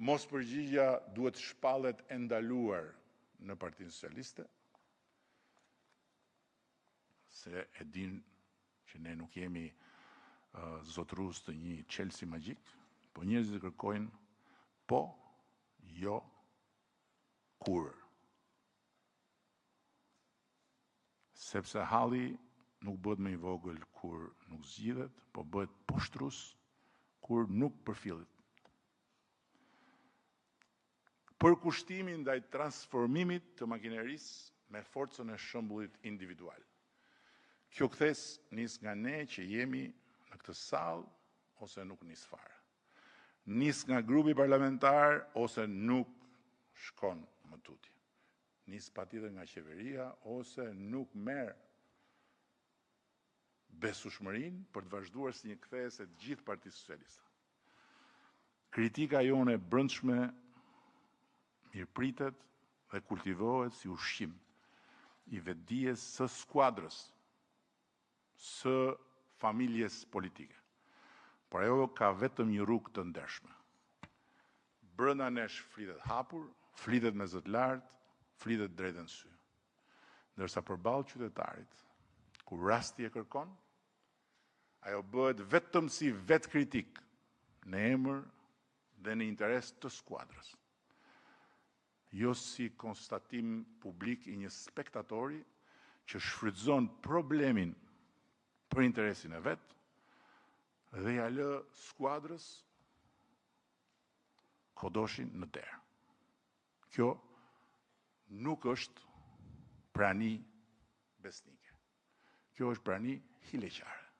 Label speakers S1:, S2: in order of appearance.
S1: Mos përgjigja duhet shpallet e ndaluar në Partinë Socialiste, se e din që ne nuk jemi zotrus të një Chelsea magjik, po njerëzit kërkojnë po, jo, kur. Sepse halli nuk bëhet më i vogël kur nuk zgjidhet, po bëhet poshtrus kur nuk përfillet. Përkushtimi ndaj transformimit të makinerisë me forcën e shembullit individual. Kjo kthes nis nga ne që jemi në këtë sallë ose nuk nis fare. Nis nga grupi parlamentar ose nuk shkon më tutje. Nis patjetër nga qeveria ose nuk merr besueshmërinë për të vazhduar si një kthes e të gjithë Partisë Socialiste. Kritika jone e brendshme mirëpritet dhe kultivohet si ushqim i vetdijes së skuadrës, së familjes politike. Por ajo ka vetëm një rrugë të ndershme. Brenda nesh flitet hapur, flitet me zot lart, flitet drejt në sy. Ndërsa përballë qytetarit, kur rasti e kërkon, ajo bëhet vetëm si vetë kritik në emër dhe në interes të skuadrës. Jo si konstatim publik i një spektatori që shfrytëzon problemin për interesin e vetë dhe ja lë skuadrës kodoshin në derë. Kjo nuk është prani besnike. Kjo është prani hileqare.